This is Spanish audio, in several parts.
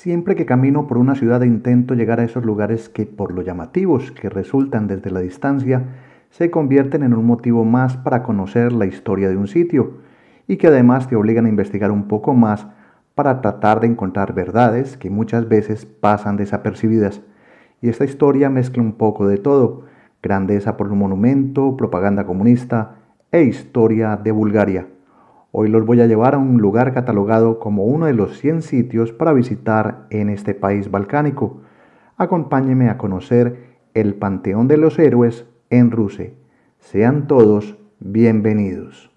Siempre que camino por una ciudad intento llegar a esos lugares que, por lo llamativos que resultan desde la distancia, se convierten en un motivo más para conocer la historia de un sitio y que además te obligan a investigar un poco más para tratar de encontrar verdades que muchas veces pasan desapercibidas. Y esta historia mezcla un poco de todo: grandeza por un monumento, propaganda comunista e historia de Bulgaria. Hoy los voy a llevar a un lugar catalogado como uno de los 100 sitios para visitar en este país balcánico. Acompáñenme a conocer el Panteón de los Héroes en Ruсе. Sean todos bienvenidos.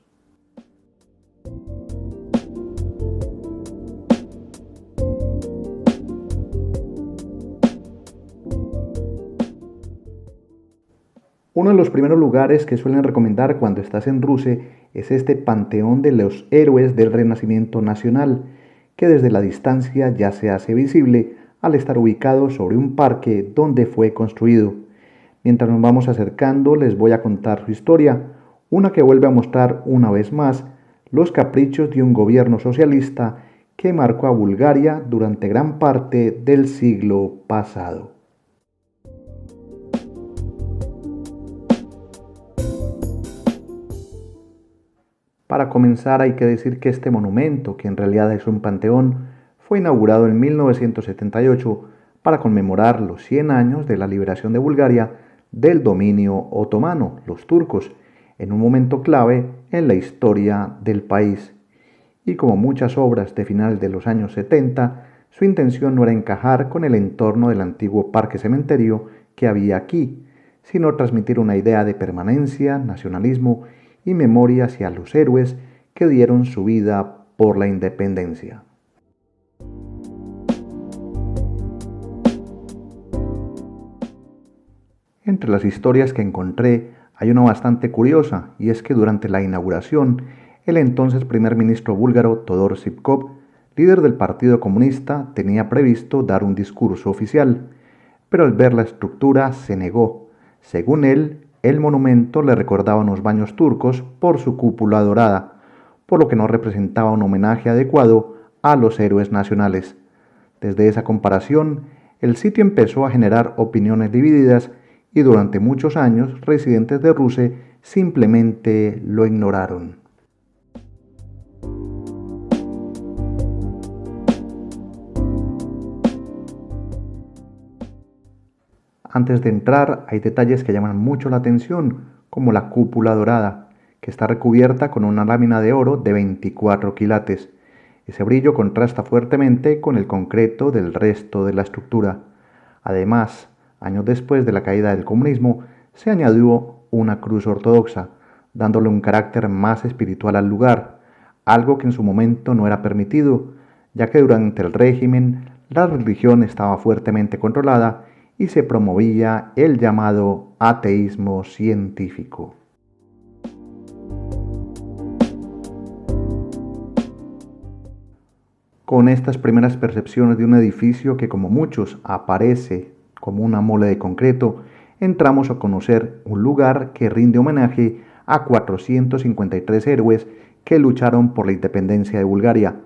Uno de los primeros lugares que suelen recomendar cuando estás en Rusia es este Panteón de los Héroes del Renacimiento Nacional, que desde la distancia ya se hace visible al estar ubicado sobre un parque donde fue construido. Mientras nos vamos acercando, les voy a contar su historia, una que vuelve a mostrar una vez más los caprichos de un gobierno socialista que marcó a Bulgaria durante gran parte del siglo pasado. Para comenzar, hay que decir que este monumento, que en realidad es un panteón, fue inaugurado en 1978 para conmemorar los 100 años de la liberación de Bulgaria del dominio otomano, los turcos, en un momento clave en la historia del país. Y como muchas obras de finales de los años 70, su intención no era encajar con el entorno del antiguo parque cementerio que había aquí, sino transmitir una idea de permanencia, nacionalismo y memoria hacia los héroes que dieron su vida por la independencia. Entre las historias que encontré hay una bastante curiosa, y es que durante la inauguración, el entonces primer ministro búlgaro Todor Zhivkov, líder del Partido Comunista, tenía previsto dar un discurso oficial, pero al ver la estructura se negó. Según él, el monumento le recordaba unos baños turcos por su cúpula dorada, por lo que no representaba un homenaje adecuado a los héroes nacionales. Desde esa comparación, el sitio empezó a generar opiniones divididas y durante muchos años residentes de Rusia simplemente lo ignoraron. Antes de entrar, hay detalles que llaman mucho la atención, como la cúpula dorada, que está recubierta con una lámina de oro de 24 quilates. Ese brillo contrasta fuertemente con el concreto del resto de la estructura. Además, años después de la caída del comunismo, se añadió una cruz ortodoxa, dándole un carácter más espiritual al lugar, algo que en su momento no era permitido, ya que durante el régimen la religión estaba fuertemente controlada y se promovía el llamado ateísmo científico. Con estas primeras percepciones de un edificio que, como muchos, aparece como una mole de concreto, entramos a conocer un lugar que rinde homenaje a 453 héroes que lucharon por la independencia de Bulgaria.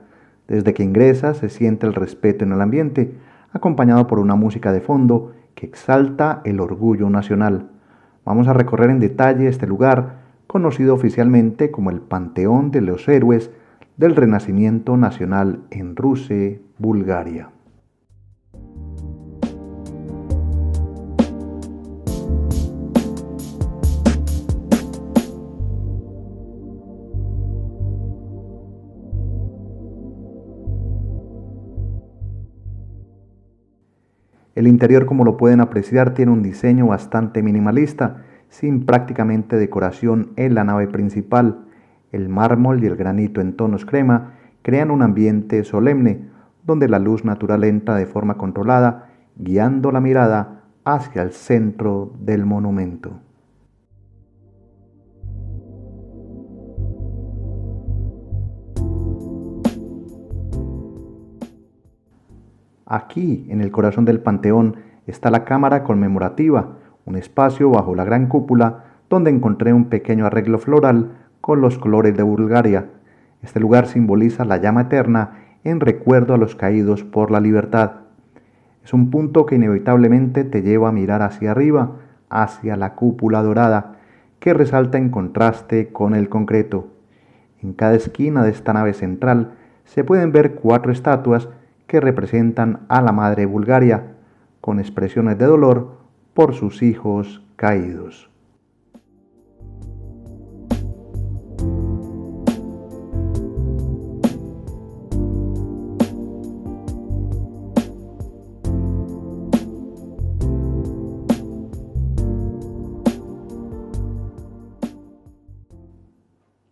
Desde que ingresa se siente el respeto en el ambiente, acompañado por una música de fondo que exalta el orgullo nacional. Vamos a recorrer en detalle este lugar, conocido oficialmente como el Panteón de los Héroes del Renacimiento Nacional en Rusia, Bulgaria. El interior, como lo pueden apreciar, tiene un diseño bastante minimalista, sin prácticamente decoración en la nave principal. El mármol y el granito en tonos crema crean un ambiente solemne, donde la luz natural entra de forma controlada, guiando la mirada hacia el centro del monumento. Aquí, en el corazón del panteón, está la cámara conmemorativa, un espacio bajo la gran cúpula donde encontré un pequeño arreglo floral con los colores de Bulgaria. Este lugar simboliza la llama eterna en recuerdo a los caídos por la libertad. Es un punto que inevitablemente te lleva a mirar hacia arriba, hacia la cúpula dorada, que resalta en contraste con el concreto. En cada esquina de esta nave central se pueden ver 4 estatuas que representan a la Madre Bulgaria, con expresiones de dolor por sus hijos caídos.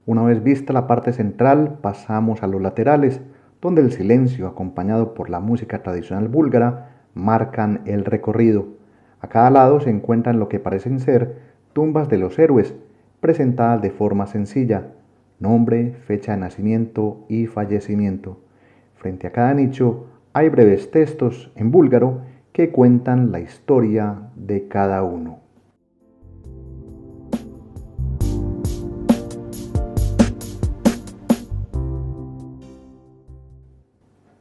Una vez vista la parte central, pasamos a los laterales, donde el silencio, acompañado por la música tradicional búlgara, marcan el recorrido. A cada lado se encuentran lo que parecen ser tumbas de los héroes, presentadas de forma sencilla: nombre, fecha de nacimiento y fallecimiento. Frente a cada nicho hay breves textos en búlgaro que cuentan la historia de cada uno.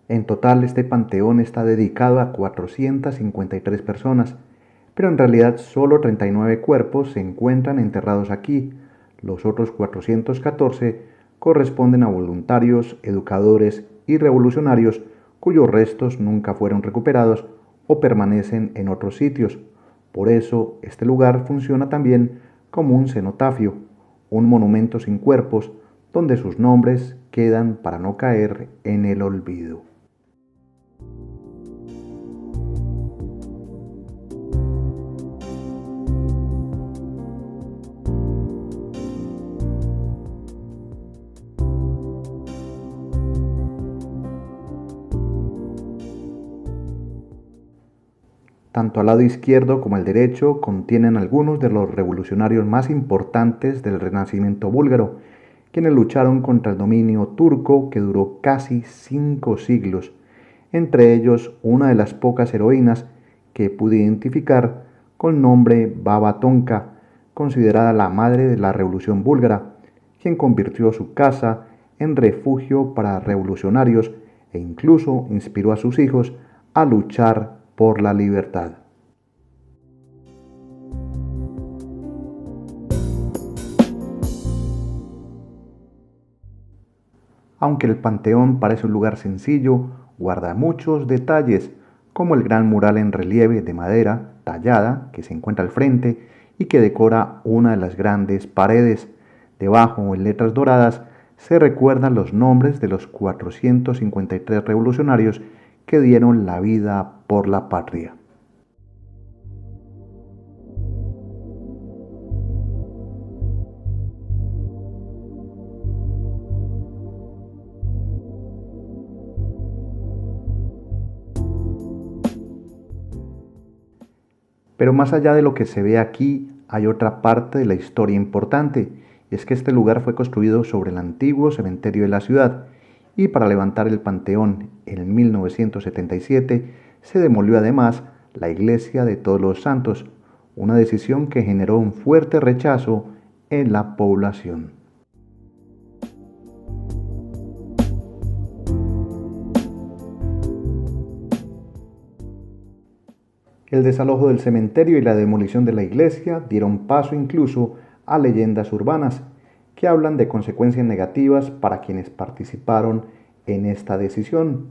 En total, este panteón está dedicado a 453 personas, pero en realidad solo 39 cuerpos se encuentran enterrados aquí. Los otros 414 corresponden a voluntarios, educadores y revolucionarios cuyos restos nunca fueron recuperados o permanecen en otros sitios. Por eso, este lugar funciona también como un cenotafio, un monumento sin cuerpos, donde sus nombres quedan para no caer en el olvido. Tanto al lado izquierdo como al derecho contienen algunos de los revolucionarios más importantes del Renacimiento búlgaro, quienes lucharon contra el dominio turco que duró casi 5 siglos, entre ellos una de las pocas heroínas que pude identificar con nombre Baba Tonka, considerada la madre de la Revolución búlgara, quien convirtió su casa en refugio para revolucionarios e incluso inspiró a sus hijos a luchar por la libertad. Aunque el panteón parece un lugar sencillo, guarda muchos detalles, como el gran mural en relieve de madera tallada que se encuentra al frente y que decora una de las grandes paredes. Debajo, en letras doradas, se recuerdan los nombres de los 453 revolucionarios que dieron la vida por la patria. Pero más allá de lo que se ve aquí, hay otra parte de la historia importante, y es que este lugar fue construido sobre el antiguo cementerio de la ciudad, y para levantar el panteón en 1977 se demolió además la iglesia de Todos los Santos, una decisión que generó un fuerte rechazo en la población. El desalojo del cementerio y la demolición de la iglesia dieron paso incluso a leyendas urbanas que hablan de consecuencias negativas para quienes participaron en esta decisión,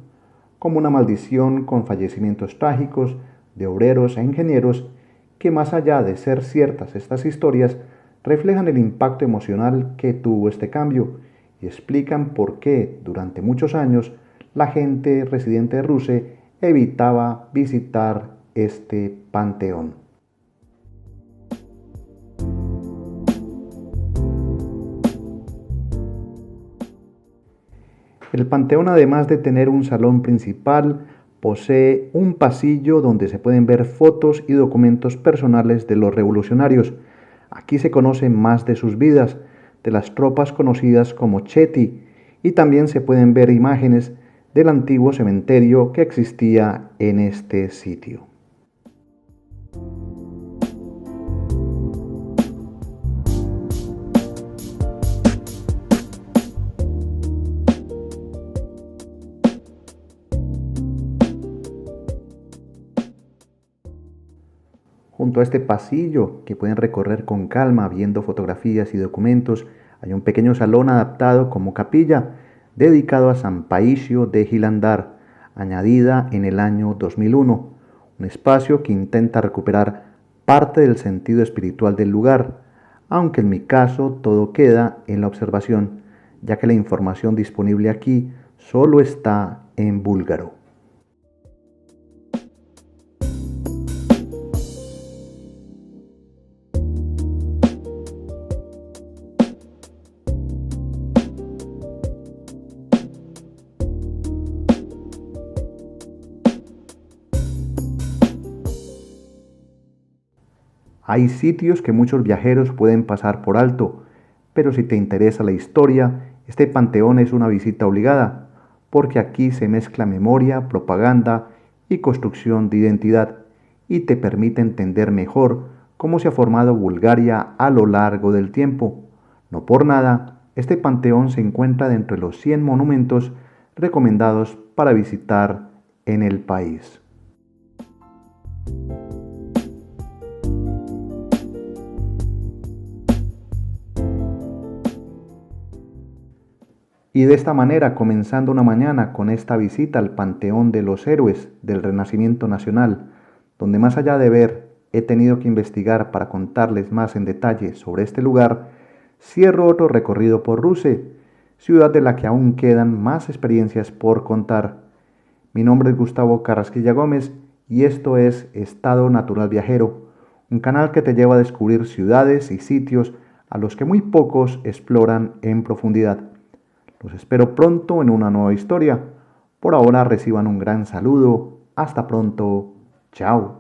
como una maldición con fallecimientos trágicos de obreros e ingenieros que, más allá de ser ciertas estas historias, reflejan el impacto emocional que tuvo este cambio y explican por qué durante muchos años la gente residente de Russe evitaba visitar este panteón. El panteón, además de tener un salón principal, posee un pasillo donde se pueden ver fotos y documentos personales de los revolucionarios. Aquí se conoce más de sus vidas, de las tropas conocidas como Cheti, y también se pueden ver imágenes del antiguo cementerio que existía en este sitio. Junto a este pasillo que pueden recorrer con calma viendo fotografías y documentos, hay un pequeño salón adaptado como capilla dedicado a San Paísio de Gilandar, añadida en el año 2001, un espacio que intenta recuperar parte del sentido espiritual del lugar, aunque en mi caso todo queda en la observación, ya que la información disponible aquí solo está en búlgaro. Hay sitios que muchos viajeros pueden pasar por alto, pero si te interesa la historia, este panteón es una visita obligada, porque aquí se mezcla memoria, propaganda y construcción de identidad, y te permite entender mejor cómo se ha formado Bulgaria a lo largo del tiempo. No por nada, este panteón se encuentra dentro de los 100 monumentos recomendados para visitar en el país. Y de esta manera, comenzando una mañana con esta visita al Panteón de los Héroes del Renacimiento Nacional, donde más allá de ver, he tenido que investigar para contarles más en detalle sobre este lugar, cierro otro recorrido por Ruce, ciudad de la que aún quedan más experiencias por contar. Mi nombre es Gustavo Carrasquilla Gómez y esto es Estado Natural Viajero, un canal que te lleva a descubrir ciudades y sitios a los que muy pocos exploran en profundidad. Los espero pronto en una nueva historia. Por ahora reciban un gran saludo. Hasta pronto. Chao.